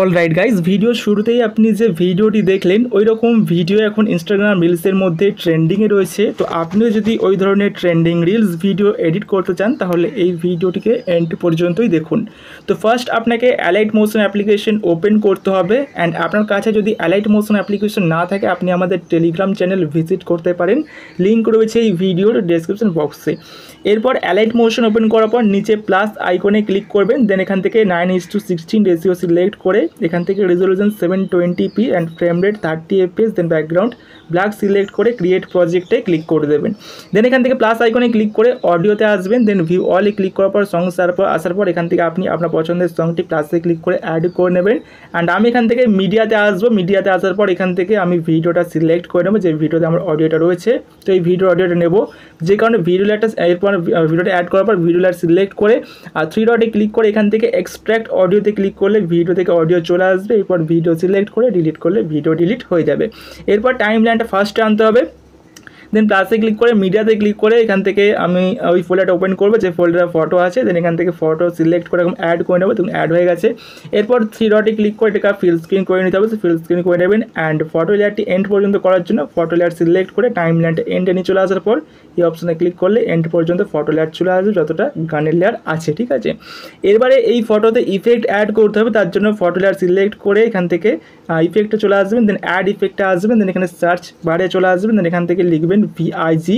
Alright guys, video শুরুতেই আপনি যে ভিডিওটি দেখলেন ওই রকম ভিডিও এখন ইনস্টাগ্রাম রিলসের মধ্যে ট্রেন্ডিংয়ে রয়েছে। তো আপনিও যদি ওই ধরনের ট্রেন্ডিং রিলস ভিডিও এডিট করতে চান তাহলে এই ভিডিওটিকে এন্ড পর্যন্তই দেখুন। তো ফার্স্ট আপনাকে অ্যালাইট মোশন অ্যাপ্লিকেশন ওপেন করতে হবে, অ্যান্ড আপনার কাছে যদি অ্যালাইট মোশন অ্যাপ্লিকেশন না থাকে আপনি আমাদের টেলিগ্রাম চ্যানেল ভিজিট করতে পারেন, লিঙ্ক রয়েছে এই ভিডিওর ডেসক্রিপশন বক্সে। এরপর অ্যালাইট মোশন ওপেন করার পর নিচে প্লাস আইকনে ক্লিক করবেন, দেন এখান থেকে 9:16 রেশিও সিলেক্ট করে এখান থেকে resolution 720p and frame rate 30 fps, then background black select করে ক্রিয়েট প্রজেক্টে ক্লিক করে দেবেন। দেন এখান থেকে প্লাস আইকনে ক্লিক করে অডিওতে আসবেন, দেন ভিউ অলে ক্লিক করার পর সং আসার পর এখান থেকে আপনি আপনার পছন্দের সংটি প্লাসে ক্লিক করে অ্যাড করে নেবেন। অ্যান্ড আমি এখান থেকে মিডিয়াতে আসবো, মিডিয়াতে আসার পর এখান থেকে আমি ভিডিওটা সিলেক্ট করে নেবো, যে ভিডিওতে আমার অডিওটা রয়েছে। তো এই ভিডিও অডিওটা নেব, যে কারণে ভিডিও লেয়ারটা এরপর ভিডিওটা অ্যাড করার পর ভিডিও লেয়ার সিলেক্ট করে আর 3 ডটে ক্লিক করে এখান থেকে এক্সট্র্যাক্ট অডিওতে ক্লিক করলে ভিডিও থেকে অডিও চলে আসবে। এরপর ভিডিও সিলেক্ট করে ডিলিট করলে ভিডিও ডিলিট হয়ে যাবে। এরপর টাইম লাইনটা ফার্স্টে আনতে হবে, দেন প্লাসে ক্লিক করে মিডিয়াতে ক্লিক করে এখান থেকে আমি ওই ফোল্ডারটা ওপেন করবো যে ফোল্ডারে ফটো আছে, দেন এখান থেকে ফটো সিলেক্ট করে এরকম অ্যাড করে নেবো, তখন অ্যাড হয়ে গেছে। এরপর 3 ডটে ক্লিক করে এটাকে ফিল স্ক্রিন করে নিতে হবে, ফিল স্ক্রিন করে নেবেন। অ্যান্ড ফটো লেয়ারটি এন্ড পর্যন্ত করার জন্য ফটো লেয়ার সিলেক্ট করে টাইম লাইনটা এন্ডে নিয়ে চলে আসার পর এই অপশানে ক্লিক করলে এন্ড পর্যন্ত ফটো লেয়ার চলে আসবে যতটা গানের লেয়ার আছে, ঠিক আছে। এরপরে এই ফটোতে ইফেক্ট অ্যাড করতে হবে, তার জন্য ফটো লেয়ার সিলেক্ট করে এখান থেকে ইফেক্টে চলে আসবেন, দেন অ্যাড ইফেক্টে আসবেন, দেন এখানে সার্চ বারে চলে আসবেন, দেন এখান থেকে লিখবেন ভিআইজি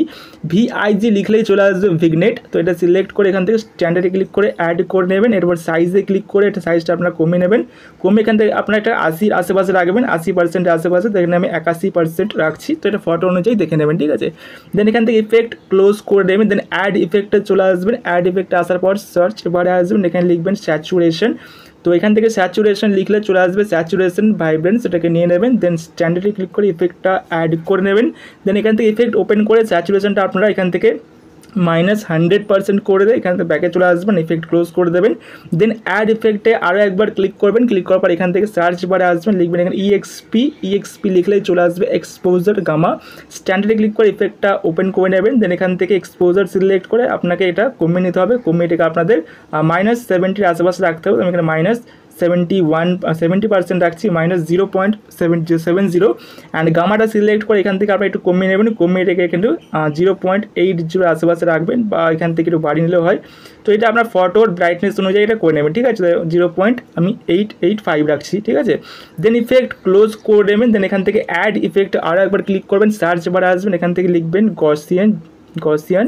লিখলেই চলে আসবে ভিগনেট। তো এটা সিলেক্ট করে এখান থেকে স্ট্যান্ডার্ডে ক্লিক করে অ্যাড করে নেবেন। এরপর সাইজে ক্লিক করে এটা সাইজটা আপনার কমিয়ে নেবেন, কমে এখান থেকে আপনার একটা 80 আশেপাশে রাখবেন, 80% আশেপাশে, দেখেন আমি 81% রাখছি। তো এটা ফটো অনুযায়ী দেখে নেবেন, ঠিক আছে। দেন এখান থেকে ইফেক্ট ক্লোজ করে নেবেন, দেন অ্যাড ইফেক্টে চলে আসবেন। অ্যাড ইফেক্টে আসার পর সার্চ বারে আসবেন, এখানে লিখবেন স্যাচুরেশন। তো এখান থেকে স্যাচুরেশন লিখলে চলে আসবে স্যাচুরেশন ভাইব্রেন্স, এটাকে নিয়ে নেবেন। দেন স্ট্যান্ডার্ডে ক্লিক করে ইফেক্টটা অ্যাড করে নেবেন। দেন এখান থেকে ইফেক্ট ওপেন করে স্যাচুরেশনটা আপনারা এখান থেকে -100% করে দেয়, এখান থেকে ব্যাকে চলে আসবেন, ইফেক্ট ক্লোজ করে দেবেন। দেন অ্যাড ইফেক্টে আরও একবার ক্লিক করবেন, ক্লিক করার পর এখান থেকে সার্চ বারে আসবেন, লিখবেন এখানে ইএক্সপি লিখলেই চলে আসবে এক্সপোজার গামা। স্ট্যান্ডার্ডে ক্লিক করে ইফেক্টটা ওপেন করে নেবেন। দেন এখান থেকে এক্সপোজার সিলেক্ট করে আপনাকে এটা কমিয়ে নিতে হবে, কমিয়ে এটাকে আপনাদের -70 আশেপাশে রাখতে হবে। আমি এখানে -70% রাখছি, -0.70। অ্যান্ড গামাটা সিলেক্ট করে এখান থেকে আপনারা একটু কমিয়ে নেবেন, কমিয়ে রেখে কিন্তু 0.80 আশেপাশে রাখবেন, বা এখান থেকে একটু বাড়িয়ে নিলেও হয়। তো এটা আপনার ফটোর ব্রাইটনেস অনুযায়ী এটা করে নেবেন, ঠিক আছে। 0.885 রাখছি, ঠিক আছে। দেন ইফেক্ট ক্লোজ করে নেবেন। দেন এখান থেকে অ্যাড ইফেক্ট আরও একবার ক্লিক করবেন, সার্চ বারে আসবেন, এখান থেকে লিখবেন গসিয়ান।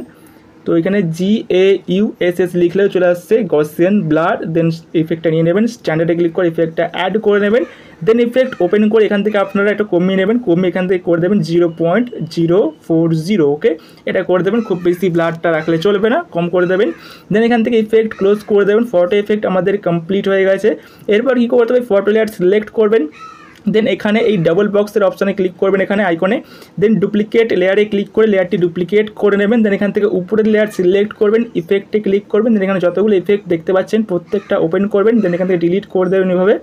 তো এখানে GAUSS লিখলেও চলে আসছে গসিয়ান ব্লার। দেন ইফেক্টটা নিয়ে নেবেন, স্ট্যান্ডার্ডে ক্লিক করে ইফেক্টটা অ্যাড করে নেবেন। দেন ইফেক্ট ওপেন করে এখান থেকে আপনারা একটা কমিয়ে নেবেন, কমিয়ে এখান থেকে করে দেবেন 0.040, ওকে। এটা করে দেবেন, খুব বেশি ব্লারটা রাখলে চলবে না, কম করে দেবেন। দেন এখান থেকে ইফেক্ট ক্লোজ করে দেবেন। ফটো ইফেক্ট আমাদের কমপ্লিট হয়ে গেছে। এরপর কী করতে হবে, ফটো লেয়ার সিলেক্ট করবেন। দেন এখানে এই ডাবল বক্সের অপশানে ক্লিক করবেন, এখানে আইকনে। দেন ডুপ্লিকেট লেয়ারে ক্লিক করে লেয়ারটি ডুপ্লিকেট করে নেবেন। দেন এখান থেকে উপরের লেয়ার সিলেক্ট করবেন, ইফেক্টে ক্লিক করবেন। দেন এখানে যতগুলো ইফেক্ট দেখতে পাচ্ছেন প্রত্যেকটা ওপেন করবেন। দেন এখান থেকে ডিলিট করে দেবেন এভাবে,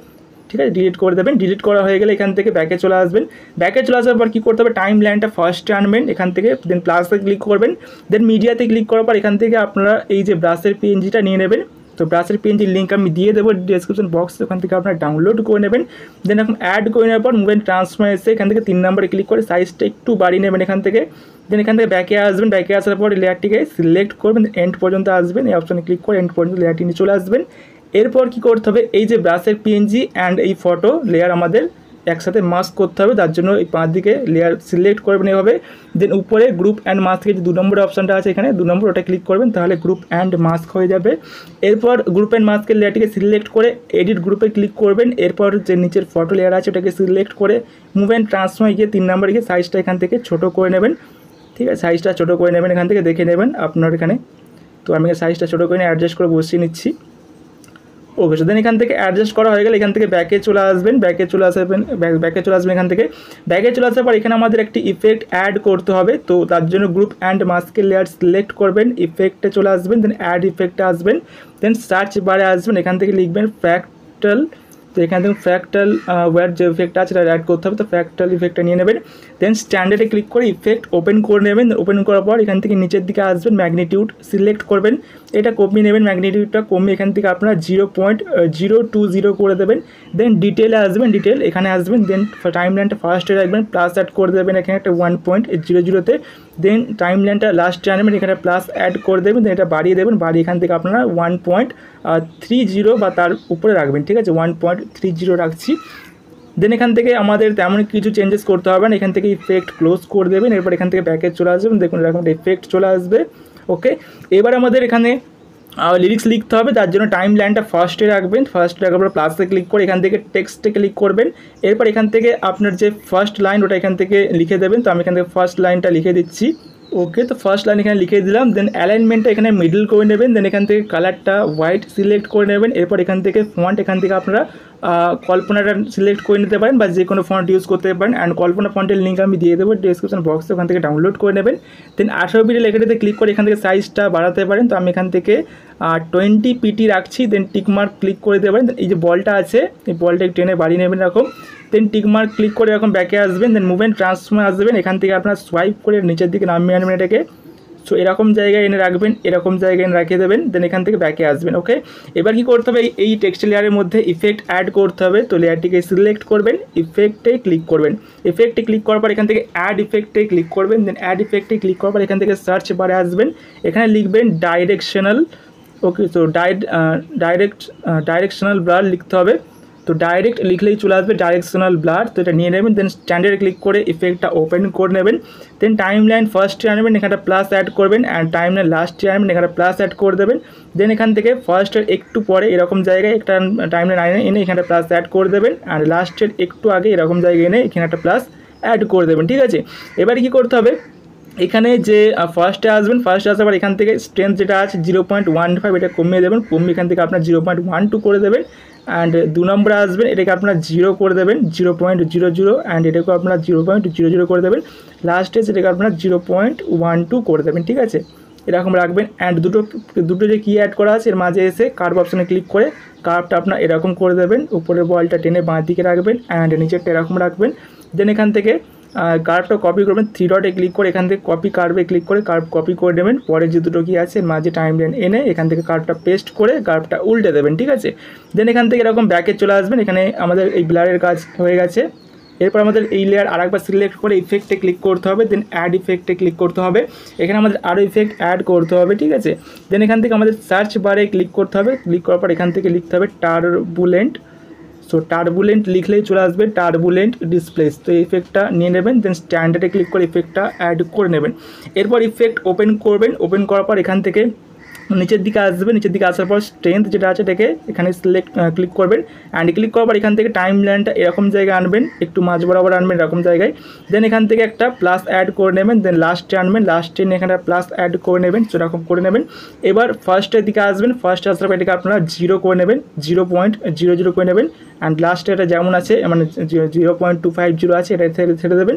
ঠিক আছে, ডিলিট করে দেবেন। ডিলিট করা হয়ে গেলে এখান থেকে ব্যাকে চলে আসবেন। ব্যাকে চলে আসার পর কী করতে হবে, টাইম লাইনটা ফার্স্টে আনবেন এখান থেকে, দেন প্লাসে ক্লিক করবেন। দেন মিডিয়াতে ক্লিক করার পর এখান থেকে আপনারা এই যে ব্রাশের PNGটা নিয়ে নেবেন। তো ব্রাশের PNGর লিঙ্ক আমি দিয়ে দেবো ডেসক্রিপশন বক্সে, ওখান থেকে আপনারা ডাউনলোড করে নেবেন। দেন এখন অ্যাড করে নেওয়ার পর মুভমেন্ট ট্রান্সফার এসে এখান থেকে 3 নম্বরে ক্লিক করে সাইজটা একটু বাড়িয়ে নেবেন এখান থেকে। দেন এখান থেকে ব্যাকে আসবেন, ব্যাকে আসার পর লেয়ারটিকে সিলেক্ট করবেন, এন্ড পর্যন্ত আসবেন, এই অপশানে ক্লিক করে এন্ড পর্যন্ত লেয়ারটি নিয়ে চলে আসবেন। এরপর কী করতে হবে, এই যে ব্রাশের PNG অ্যান্ড এই ফটো লেয়ার আমাদের একসাথে মাস্ক করতে হবে, তার জন্য এই 5 দিকে লেয়ার সিলেক্ট করবেন এভাবে। দেন উপরে গ্রুপ অ্যান্ড মাস্কের যে 2 নম্বরের অপশানটা আছে এখানে 2 নম্বর, ওটা ক্লিক করবেন, তাহলে গ্রুপ অ্যান্ড মাস্ক হয়ে যাবে। এরপর গ্রুপ অ্যান্ড মাস্কের লেয়ারটিকে সিলেক্ট করে এডিট গ্রুপে ক্লিক করবেন। এরপর যে নিচের ফটো লেয়ার আছে ওটাকে সিলেক্ট করে মুভমেন্ট ট্রান্সফার গিয়ে 3 নম্বরে গিয়ে সাইজটা এখান থেকে ছোটো করে নেবেন, ঠিক আছে। সাইজটা ছোটো করে নেবেন, এখান থেকে দেখে নেবেন আপনার এখানে। তো আমি সাইজটা ছোটো করে নিয়ে অ্যাডজাস্ট করে বসিয়ে নিচ্ছি, ওকে। দেন এখান থেকে অ্যাডজাস্ট করা হয়ে গেলে এখান থেকে ব্যাকে চলে আসবেন, ব্যাকে চলে আসবেন এখান থেকে। ব্যাকে চলে আসার পর এখানে আমাদের একটি ইফেক্ট অ্যাড করতে হবে। তো তার জন্য গ্রুপ অ্যান্ড মাস্কের লেয়ার সিলেক্ট করবেন, ইফেক্টে চলে আসবেন, দেন অ্যাড ইফেক্টে আসবেন। দেন সার্চ বারে আসবেন, এখান থেকে লিখবেন ফ্র্যাক্টাল তো এখানে দেখুন ফ্র্যাক্টাল ওয়্যার যে ইফেক্টটা আছে এটা অ্যাড করতে হবে, তো ফ্র্যাক্টাল ইফেক্টটা নিয়ে নেবেন। দেন স্ট্যান্ডার্ডে ক্লিক করে ইফেক্ট ওপেন করে নেবেন। ওপেন করার পর এখান থেকে নিচের দিকে আসবেন, ম্যাগনিটিউড সিলেক্ট করবেন, এটা কমিয়ে নেবেন, ম্যাগনিটিউডটা কমিয়ে এখান থেকে আপনারা 0.020 করে দেবেন। দেন ডিটেলে আসবেন, ডিটেল এখানে আসবেন, দেন টাইম লাইনটা ফার্স্টে রাখবেন, প্লাস অ্যাড করে দেবেন এখানে একটা 1.00-তে। দেন টাইম লাইনটা লাস্টে আনবেন, এখানে প্লাস অ্যাড করে দেবেন, দেন এটা বাড়িয়ে দেবেন, বাড়িয়ে এখান থেকে আপনারা 1.30 বা তার উপরে রাখবেন, ঠিক আছে, 1.30 রাখছি। দেন এখান থেকে আমাদের তেমন কিছু চেঞ্জেস করতে হবে না, এখান থেকে ইফেক্ট ক্লোজ করে দেবেন, এরপর এখান থেকে ব্যাকে চলে আসবেন, দেখুন এরকম ইফেক্ট চলে আসবে। ওকে, এবার আমাদের এখানে লিরিক্স লিখতে হবে, তার জন্য টাইম লাইনটা ফার্স্টে রাখবেন, ফার্স্টে রাখার পর প্লাসে ক্লিক করে এখান থেকে টেক্সটে ক্লিক করবেন, এরপর এখান থেকে আপনার যে ফার্স্ট লাইন ওটা এখান থেকে লিখে দেবেন। তো আমি এখান থেকে ফার্স্ট লাইনটা লিখে দিচ্ছি। ওকে, তো ফার্স্ট লাইন এখানে লিখে দিলাম। দেন অ্যালাইনমেন্টটা এখানে মিডল করে নেবেন, দেন এখান থেকে কালারটা হোয়াইট সিলেক্ট করে নেবেন, এরপর এখান থেকে ফন্ট এখান থেকে আপনারা কল্পনাটা সিলেক্ট করে নিতে পারেন বা যে কোনো ফন্ট ইউজ করতে পারেন। অ্যান্ড কল্পনা ফন্টের লিঙ্ক আমি দিয়ে দেবো ডিসক্রিপশন বক্সে, ওখান থেকে ডাউনলোড করে নেবেন। দেন 18 পিটি লেখাটাতে ক্লিক করে এখান থেকে সাইজটা বাড়াতে পারেন, তো আমি এখান থেকে 20 পিটি রাখছি। দেন টিকমার্ক ক্লিক করে দিতে পারেন। এই যে বলটা আছে এই বলটা একটু টেনে বাড়িয়ে নেবেন এরকম। দেন টিকমার্ক ক্লিক করে এরকম ব্যাকে আসবেন, দেন মুভমেন্ট ট্রান্সফর্মে আসবেন, এখান থেকে আপনার সোয়াইপ করে নিচের দিকে নামিয়ে আনবেন এটাকে। সো এরকম জায়গায় এনে রাখবেন, এরকম জায়গায় এনে রেখে দেবেন। দেন এখান থেকে ব্যাকে আসবেন। ওকে, এবার কি করতে হবে, এই টেক্সট লেয়ারের মধ্যে ইফেক্ট অ্যাড করতে হবে। তো লেয়ারটিকে সিলেক্ট করবেন, ইফেক্টে ক্লিক করবেন, ইফেক্টে ক্লিক করার পর এখান থেকে অ্যাড ইফেক্টে ক্লিক করবেন। দেন অ্যাড ইফেক্টে ক্লিক করার পর এখান থেকে সার্চ বারে আসবেন, এখানে লিখবেন ডাইরেকশনাল। ওকে, তো ডাইরেকশনাল ব্লার লিখতে হবে। তো ডাইরেক্ট লিখলেই চলে আসবে ডাইরেকশনাল ব্লার, তো এটা নিয়ে নেবেন। দেন স্ট্যান্ডার্ডে ক্লিক করে ইফেক্টটা ওপেন করে নেবেন। দেন টাইম লাইন ফার্স্টে আনবেন, এখানে প্লাস অ্যাড করবেন, অ্যান্ড টাইম লাইন লাস্টে আনবেন, এখানে প্লাস অ্যাড করে দেবেন। দেন এখান থেকে ফার্স্টের একটু পরে এরকম জায়গায় একটা টাইম লাইন এনে এখানে প্লাস অ্যাড করে দেবেন, আর লাস্টের একটু আগে এরকম জায়গায় এনে এখানে একটা প্লাস অ্যাড করে দেবেন, ঠিক আছে। এবারে কী করতে হবে, এখানে যে ফার্স্টে আসবেন, ফার্স্টে আসার পর এখান থেকে স্ট্রেংথ যেটা আছে 0.15 এটা কমিয়ে দেবেন, কমিয়ে এখান থেকে আপনার 0.12 করে দেবেন। অ্যান্ড 2 নম্বরে আসবেন, এটাকে আপনার 0 করে দেবেন, 0.00, অ্যান্ড এটাকে আপনার 0.00 করে দেবেন। লাস্টে সেটাকে আপনার 0.12 করে দেবেন, ঠিক আছে, এরকম রাখবেন। অ্যান্ড দুটো যে কি অ্যাড করা আছে এর মাঝে এসে কার্ভ অপশানে ক্লিক করে কার্ভটা আপনার এরকম করে দেবেন, উপরের বলটা টেনে বাঁ দিকে রাখবেন, অ্যান্ড নিচেরটা এরকম রাখবেন। দেন এখান থেকে কার্ভটা কপি করবেন, 3 ডটে ক্লিক করে এখান থেকে কপি কার্ভে ক্লিক করে কার্ভ কপি করে নেবেন। পরে যে দুটো কি আছে মাঝে টাইম লাইন এনে এখান থেকে কার্ভটা পেস্ট করে কার্ভটা উল্টে দেবেন, ঠিক আছে। দেন এখান থেকে এরকম ব্যাকে চলে আসবেন, এখানে আমাদের এই ব্লারের কাজ হয়ে গেছে। এরপর আমাদের এই লেয়ার আরেকবার সিলেক্ট করে ইফেক্টে ক্লিক করতে হবে, দেন অ্যাড ইফেক্টে ক্লিক করতে হবে, এখানে আমাদের আরও ইফেক্ট অ্যাড করতে হবে, ঠিক আছে। দেন এখান থেকে আমাদের সার্চ বারে ক্লিক করতে হবে, ক্লিক করার পর এখান থেকে লিখতে হবে টার্বুলেন্ট। সো টার্বুলেন্ট লিখলেই চলে আসবে টার্বুলেন্ট ডিসপ্লেস, তো এই ইফেক্টটা নিয়ে নেবেন। দেন স্ট্যান্ডার্ডে ক্লিক করে ইফেক্টটা অ্যাড করে নেবেন। এরপর ইফেক্ট ওপেন করবেন, ওপেন করার পর এখান থেকে নিচের দিকে আসবে, নিচের দিকে আসার পর স্ট্রেংথ যেটা আছে এটাকে এখানে ক্লিক করবেন, অ্যান্ড ক্লিক করার পর এখান থেকে টাইম লাইনটা এরকম জায়গায় আনবেন, একটু মাঝ বরাবর আনবেন এরকম জায়গায়। দেন এখান থেকে একটা প্লাস অ্যাড করে নেবেন, দেন লাস্টে আনবেন, লাস্টে এখানে প্লাস অ্যাড করে নেবেন, সেরকম করে নেবেন। এবার ফার্স্টের দিকে আসবেন, ফার্স্টে আসার পর এটাকে আপনারা 0 করে নেবেন, 0.00 করে নেবেন। অ্যান্ড লাস্টে এটা যেমন আছে মানে 0.250 আছে এটা ছেড়ে দেবেন।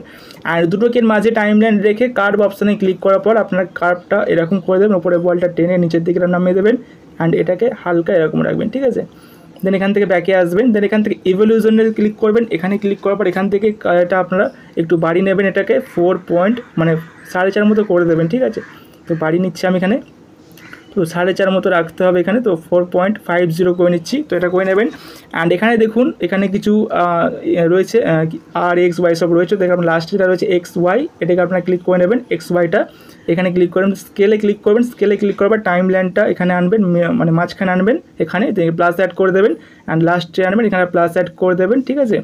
আর দুটোকে মাঝে টাইম লাইন রেখে কার্ভ অপশানে ক্লিক করার পর আপনার কার্ভটা এরকম করে দেবেন, উপরে বলটা টেনে নিচের দিকে নামিয়ে দেবেন, অ্যান্ড এটাকে হালকা এরকম রাখবেন, ঠিক আছে। দেন এখান থেকে ব্যাকে আসবেন, দেন এখান থেকে ইভলিউশনে ক্লিক করবেন, এখানে ক্লিক করার পর এখান থেকে এটা আপনারা একটু বাড়িয়ে নেবেন, এটাকে 4.4 মতো করে দেবেন, ঠিক আছে। তো বাড়িয়ে নিচ্ছি আমি এখানে, তো 4.5 মতো রাখতে হবে এখানে, তো 4.50 করে নিচ্ছি, তো এটা করে নেবেন। অ্যান্ড এখানে দেখুন এখানে কিছু রয়েছে আর এক্স ওয়াই সব রয়েছে, দেখুন লাস্টে যেটা রয়েছে এক্স ওয়াই, এটাকে আপনারা ক্লিক করে নেবেন, এক্স ওয়াইটা এখানে ক্লিক করবেন, স্কেলে ক্লিক করবেন, স্কেলে ক্লিক করবার টাইম লাইনটা এখানে আনবেন, মানে মাঝখানে আনবেন, এখানে প্লাস অ্যাড করে দেবেন, অ্যান্ড লাস্টে আনবেন, এখানে প্লাস অ্যাড করে দেবেন, ঠিক আছে।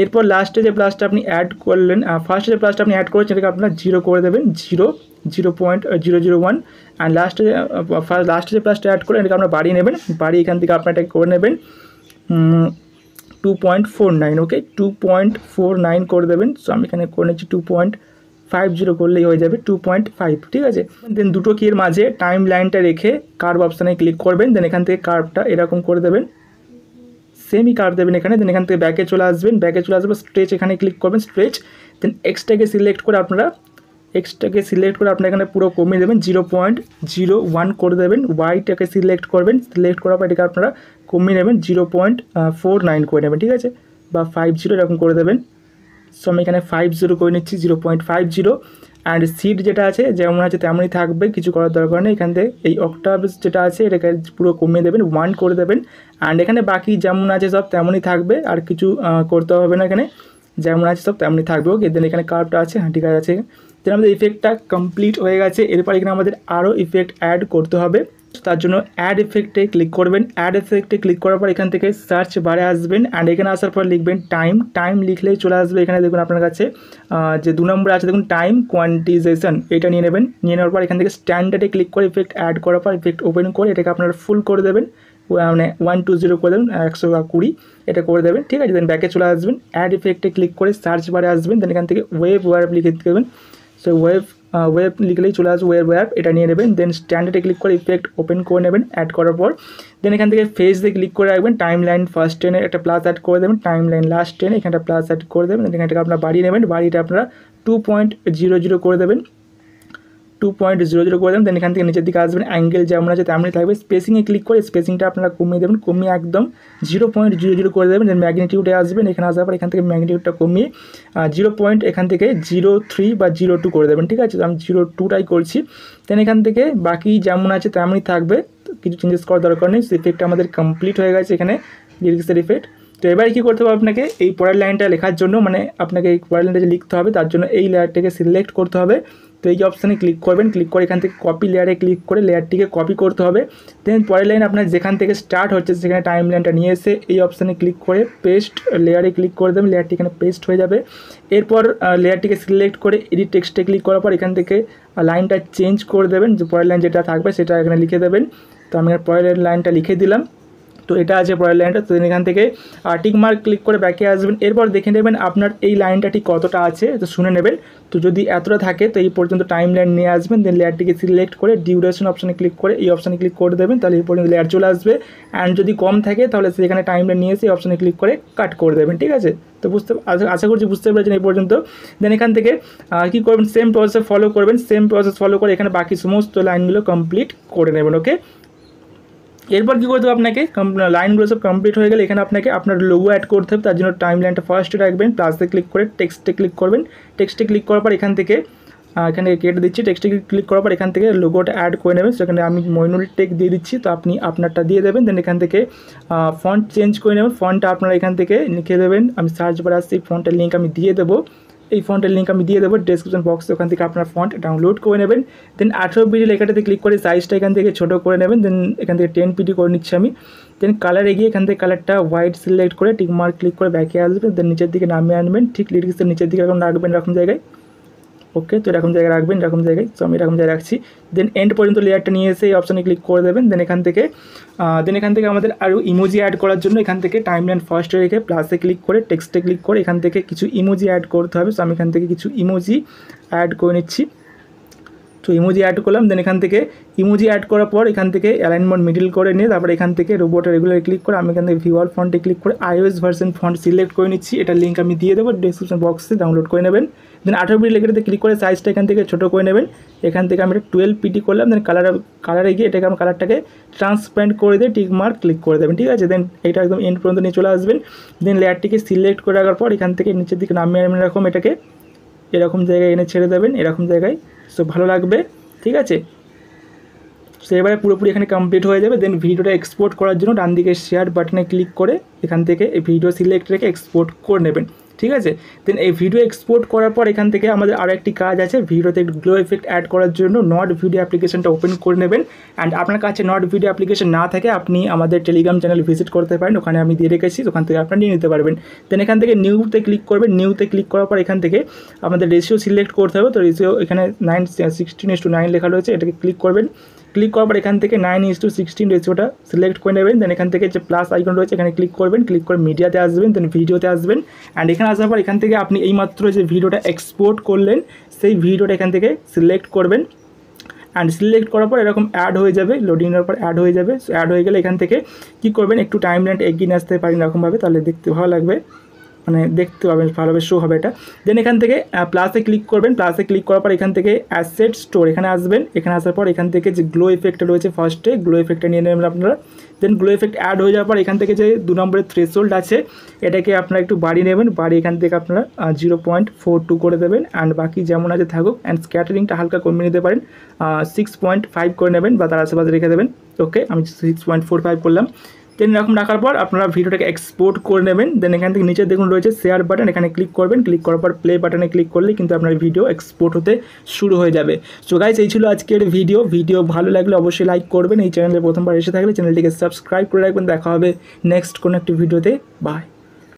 এরপর লাস্টে যে প্লাসটা আপনি অ্যাড করলেন, ফার্স্টে যে প্লাসটা আপনি অ্যাড করেছেন এটাকে আপনারা 0 করে দেবেন, 0.001, অ্যান্ড লাস্টে যে প্লাসটা অ্যাড করে এটাকে আপনারা বাড়িয়ে নেবেন, বাড়িয়ে এখান থেকে আপনারা এটা করে নেবেন 2.49, ওকে 2.49 করে দেবেন। সো আমি এখানে করে নিচ্ছি 2.50 করলেই হয়ে যাবে 2.5, ঠিক আছে। দেন দুটো কির মাঝে টাইম লাইনটা রেখে কার্ভ অপশানে ক্লিক করবেন, দেন এখান থেকে কার্ভটা এরকম করে দেবেন, সেমি কার্ভ দেবেন এখানে। দেন এখান থেকে ব্যাকে চলে আসবেন, ব্যাকে চলে আসবে, স্ট্রেচ এখানে ক্লিক করবেন, স্ট্রেচ। দেন এক্সটাকে সিলেক্ট করে আপনারা এক্সটাকে সিলেক্ট করে আপনার এখানে পুরো কমিয়ে দেবেন, 0.01 করে দেবেন। ওয়াইটাকে সিলেক্ট করবেন, সিলেক্ট করার পর এটাকে আপনারা কমিয়ে নেবেন, 0.49 করে নেবেন, ঠিক আছে, বা 50 এরকম করে দেবেন। সো আমি এখানে 50 করে নিচ্ছি, 0.50। অ্যান্ড সিট যেটা আছে যেমন আছে তেমনই থাকবে, কিছু করার দরকার নেই। এখান থেকে এই অক্টাভস যেটা আছে এটাকে পুরো কমিয়ে দেবেন, 1 করে দেবেন। অ্যান্ড এখানে বাকি যেমন আছে সব তেমনই থাকবে, আর কিছু করতে হবে না, এখানে যেমন আছে সব তেমনই থাকবে। ওকে, দেন এখানে কার্ভটা আছে, হ্যাঁ ঠিক আছে। দেন আমাদের ইফেক্টটা কমপ্লিট হয়ে গেছে। এরপর এখানে আমাদের আরও ইফেক্ট অ্যাড করতে হবে। তার জন্য অ্যাড ইফেক্টে ক্লিক করবেন। অ্যাড ইফেক্টে ক্লিক করার পর এখান থেকে সার্চ বারে আসবেন, অ্যান্ড এখানে আসার পর লিখবেন টাইম লিখলেই চলে আসবে। এখানে দেখুন আপনার কাছে যে 2 নম্বরে আছে দেখুন টাইম কোয়ান্টিজেশন, এটা নিয়ে নেবেন। নিয়ে নেওয়ার পর এখান থেকে স্ট্যান্ডার্ডে ক্লিক করে ইফেক্ট অ্যাড করার পর ইফেক্ট ওপেন করে এটাকে আপনারা ফুল করে দেবেন, মানে 120 করে দেবেন, 120 এটা করে দেবেন, ঠিক আছে। দেন ব্যাকে চলে আসবেন, অ্যাড ইফেক্টে ক্লিক করে সার্চ বারে আসবেন। দেন এখান থেকে ওয়েব লিখে দেবেন। সো ওয়েব লিখলেই চলে আসবে, ওয়েব এটা নিয়ে নেবেন। দেন স্ট্যান্ডার্ডে ক্লিক করে ইফেক্ট ওপেন করে নেবেন অ্যাড করার পর। দেন এখান থেকে ফেজ দিয়ে ক্লিক করে রাখবেন, টাইম লাইন ফার্স্ট টেনে একটা প্লাস অ্যাড করে দেবেন, টাইম লাইন লাস্ট টেনে এখানটা প্লাস অ্যাড করে দেবেন। এখানটাকে আপনারা বাড়িয়ে নেবেন, বাড়িটা আপনারা 2.00 করে দেবেন, 2.00 করে দেবেন। দেন এখান থেকে নিচের দিকে আসবেন, অ্যাঙ্গেল যেমন আছে তেমনই থাকবে। স্পেসিংয়ে ক্লিক করে স্পেসিংটা আপনারা কমিয়ে দেবেন, কমিয়ে একদম 0.00 করে দেবেন। দেন ম্যাগনিটিউডে আসবেন, এখানে আসার পর এখান থেকে ম্যাগনিটিউডটা কমিয়ে 0. এখান থেকে 0.3 বা 0.2 করে দেবেন, ঠিক আছে। আমি 0.2টাই করছি। দেন এখান থেকে বাকি যেমন আছে তেমনই থাকবে, কিছু চেঞ্জেস করার দরকার নেই। ইফেক্টটা আমাদের কমপ্লিট হয়ে গেছে এখানে লিরিক্সের ইফেক্ট। তো এবার কী করতে হবে আপনাকে, এই পরের লাইনটা লেখার জন্য, মানে আপনাকে এই পরের লাইনটা লিখতে হবে, তার জন্য এই লেয়ারটাকে সিলেক্ট করতে হবে। তো এই যে অপশানে ক্লিক করবেন, ক্লিক করে এখান থেকে কপি লেয়ারে ক্লিক করে লেয়ারটিকে কপি করতে হবে। দেন পরের লাইন আপনার যেখান থেকে স্টার্ট হচ্ছে সেখানে টাইম লাইনটা নিয়ে এসে এই অপশানে ক্লিক করে পেস্ট লেয়ারে ক্লিক করে দেবেন, লেয়ারটি এখানে পেস্ট হয়ে যাবে। এরপর লেয়ারটিকে সিলেক্ট করে এডিট টেক্সটে ক্লিক করার পর এখান থেকে লাইনটা চেঞ্জ করে দেবেন, যে পরের লাইন যেটা থাকবে সেটা এখানে লিখে দেবেন। তো আমি পরের লাইনটা লিখে দিলাম। তো এটা আছে পরের লাইনটা। তো এখান থেকে টিক মার্ক ক্লিক করে ব্যাকে আসবেন। এরপর দেখে নেবেন আপনার এই লাইনটা ঠিক কতটা আছে, তো শুনে নেবেন। তো যদি এতটা থাকে তো এই পর্যন্ত টাইম লাইন নিয়ে আসবেন। দেন লেয়ারটিকে সিলেক্ট করে ডিউরেশন অপশানে ক্লিক করে এই অপশানে ক্লিক করে দেবেন, তাহলে এই পর্যন্ত লেয়ার চলে আসবে। অ্যান্ড যদি কম থাকে তাহলে সেখানে টাইম লাইন নিয়ে এসে এই অপশানে ক্লিক করে কাট করে দেবেন, ঠিক আছে। তো আশা করছি বুঝতে পেরেছেন এই পর্যন্ত। দেন এখান থেকে কী করবেন, সেম প্রসেস ফলো করবেন, সেম প্রসেস ফলো করে এখানে বাকি সমস্ত লাইনগুলো কমপ্লিট করে নেবেন, ওকে। এরপর কী করতে হবে আপনাকে, লাইনগুলো সব কমপ্লিট হয়ে গেলে এখানে আপনাকে আপনার লোগো অ্যাড করতে হবে। তার জন্য টাইম লাইনটা ফার্স্টে রাখবেন, প্লাসে ক্লিক করে টেক্সটে ক্লিক করবেন। টেক্সটে ক্লিক করার পর এখান থেকে এখানে কেটে দিচ্ছি, টেক্সটে ক্লিক করার পর এখান থেকে লোগোটা অ্যাড করে নেবেন। সেখানে আমি মইনুল টেক দিয়ে দিচ্ছি, তো আপনি আপনারটা দিয়ে দেবেন। দেন এখান থেকে ফন্ট চেঞ্জ করে নেবেন, ফন্টটা আপনারা এখান থেকে লিখে দেবেন। আমি সার্চ বারে আসছি, ফন্টের লিঙ্ক আমি দিয়ে দেবো, এই ফন্টের লিঙ্ক আমি দিয়ে দেবো ডেসক্রিপশন বক্সে, ওখান থেকে আপনার ফন্ট ডাউনলোড করে নেবেন। দেন 18 পিডি লেখাটাতে ক্লিক করে সাইজটা এখান থেকে ছোটো করে নেবেন। দেন এখান থেকে 10 পিডি করে নিচ্ছি আমি। দেন কালারে গিয়ে এখান থেকে কালারটা হোয়াইট সিলেক্ট করে টিক মার্ক ক্লিক করে ব্যাকে আসবেন। দেন নিচের দিকে নামিয়ে আনবেন, ঠিক লিরিক্সের নিচের দিকে এরকম রাখবেন, এরকম জায়গায়, ওকে। তো এরকম জায়গায় রাখবেন, এরকম জায়গায়, তো আমি এরকম জায়গায় রাখছি। দেন এন্ড পর্যন্ত লেয়ারটা নিয়ে এসে এই অপশানে ক্লিক করে দেবেন। দেন এখান থেকে আমাদের আরও ইমোজি অ্যাড করার জন্য এখান থেকে টাইমলাইন ফার্স্টে রেখে প্লাসে ক্লিক করে টেক্সটে ক্লিক করে এখান থেকে কিছু ইমোজি অ্যাড করতে হবে। তো আমি এখান থেকে কিছু ইমোজি অ্যাড করে নিচ্ছি। তো ইমোজি অ্যাড করলাম। দেন এখান থেকে ইমোজি অ্যাড করার পর এখান থেকে অ্যালাইনমেন্ট মিডল করে নিয়ে তারপর এখান থেকে রোবটের রেগুলার ক্লিক করে আমি এখান থেকে ভিউয়াল ফন্টে ক্লিক করে iOS ভার্সন ফন্ট সিলেক্ট করে নিচ্ছি। এটার লিঙ্ক আমি দিয়ে দেবো ডেসক্রিপশন বক্সে, ডাউনলোড করে নেবেন। দেন 18 পিডি লেখাটাতে ক্লিক করে সাইজটা এখান থেকে ছোটো করে নেবেন। এখান থেকে আমি 12 পিডি করলাম। দেন কালারে গিয়ে এটাকে আমি কালারটাকে ট্রান্সপারেন্ট করে দিয়ে টিক মার্ক ক্লিক করে দেবেন, ঠিক আছে। দেন এটা একদম এন্ড পর্যন্ত নিয়ে চলে আসবেন। দেন লেয়ারটিকে সিলেক্ট করে রাখার পর এখান থেকে নিচের দিকে নামিয়ে আনবেন, এটাকে এরকম জায়গায় এনে ছেড়ে দেবেন, এরকম জায়গায়, সো ভালো লাগবে, ঠিক আছে। সো এবারে পুরোপুরি এখানে কমপ্লিট হয়ে যাবে। দেন ভিডিওটা এক্সপোর্ট করার জন্য ডান দিকে শেয়ার বাটনে ক্লিক করে এখান থেকে এই ভিডিও সিলেক্ট রেখে এক্সপোর্ট করে নেবেন, ঠিক আছে। দেন এই ভিডিও এক্সপোর্ট করার পর এখান থেকে আমাদের আরও একটি কাজ আছে, ভিডিওতে গ্লো এফেক্ট অ্যাড করার জন্য নট ভিডিও অ্যাপ্লিকেশনটা ওপেন করে নেবেন। অ্যান্ড আপনার কাছে নট ভিডিও অ্যাপ্লিকেশন না থাকে আপনি আমাদের টেলিগ্রাম চ্যানেল ভিজিট করতে পারেন, ওখানে আমি দিয়ে রেখেছি, ওখান থেকে আপনারা নিয়ে নিতে পারবেন। দেন এখান থেকে নিউতে ক্লিক করবেন। নিউতে ক্লিক করার পর এখান থেকে আমাদের রেশিও সিলেক্ট করতে হবে। তো রেশিও এখানে 16:9 লেখা রয়েছে, এটাকে ক্লিক করবেন। ক্লিক করার পর এখান থেকে 9:16 রেশিওটা সিলেক্ট করে নেবেন। দেন এখান থেকে যে প্লাস আইকন রয়েছে এখানে ক্লিক করবেন, ক্লিক করে মিডিয়াতে আসবেন, দেন ভিডিওতে আসবেন। অ্যান্ড এখানে আসার পর এখান থেকে আপনি এইমাত্র যে ভিডিওটা এক্সপোর্ট করলেন সেই ভিডিওটা এখান থেকে সিলেক্ট করবেন। অ্যান্ড সিলেক্ট করার পর এরকম অ্যাড হয়ে যাবে, লোডিং এর পর অ্যাড হয়ে যাবে। অ্যাড হয়ে গেলে এখান থেকে কী করবেন, একটু টাইম লাইন এগিয়ে নিয়ে আসতে পারেন এরকমভাবে, তাহলে দেখতে ভালো লাগবে। মানে দেখতে পাবেন ভালোভাবে শো হবে এটা। দেন এখান থেকে প্লাসে ক্লিক করবেন, প্লাসে ক্লিক করার পর এখান থেকে অ্যাসেট স্টোর এখানে আসবেন, এখানে আসার পর এখান থেকে যে গ্লো ইফেক্টটা রয়েছে ফার্স্টে গ্লো ইফেক্টটা নিয়ে নেবেন আপনারা। দেন গ্লো ইফেক্ট অ্যাড হয়ে যাওয়ার পর এখান থেকে যে 2 নম্বরের থ্রেশহোল্ড আছে এটাকে আপনারা একটু বাড়িয়ে নেবেন, বাড়িয়ে এখান থেকে আপনারা 0.42 করে দেবেন অ্যান্ড বাকি যেমন আছে থাকুক। অ্যান্ড স্ক্যাটারিংটা হালকা কমিয়ে নিতে পারেন, 6.5 করে নেবেন বা তার আশেপাশে রেখে দেবেন। ওকে, আমি 6.45 করলাম। দেন এরকম রাখার পর আপনারা ভিডিওটাকে এক্সপোর্ট করে নেবেন। দেন এখান থেকে নিচে দেখুন রয়েছে শেয়ার বাটন, এখানে ক্লিক করবেন, ক্লিক করার পর প্লে বাটনে ক্লিক করলে কিন্তু আপনার ভিডিও এক্সপোর্ট হতে শুরু হয়ে যাবে। সো গাইস, এই ছিল আজকের ভিডিও ভালো লাগলে অবশ্যই লাইক করবেন, এই চ্যানেলে প্রথমবার এসে থাকলে চ্যানেলটিকে সাবস্ক্রাইব করে রাখবেন। দেখা হবে নেক্সট কোনো একটি ভিডিওতে। বাই।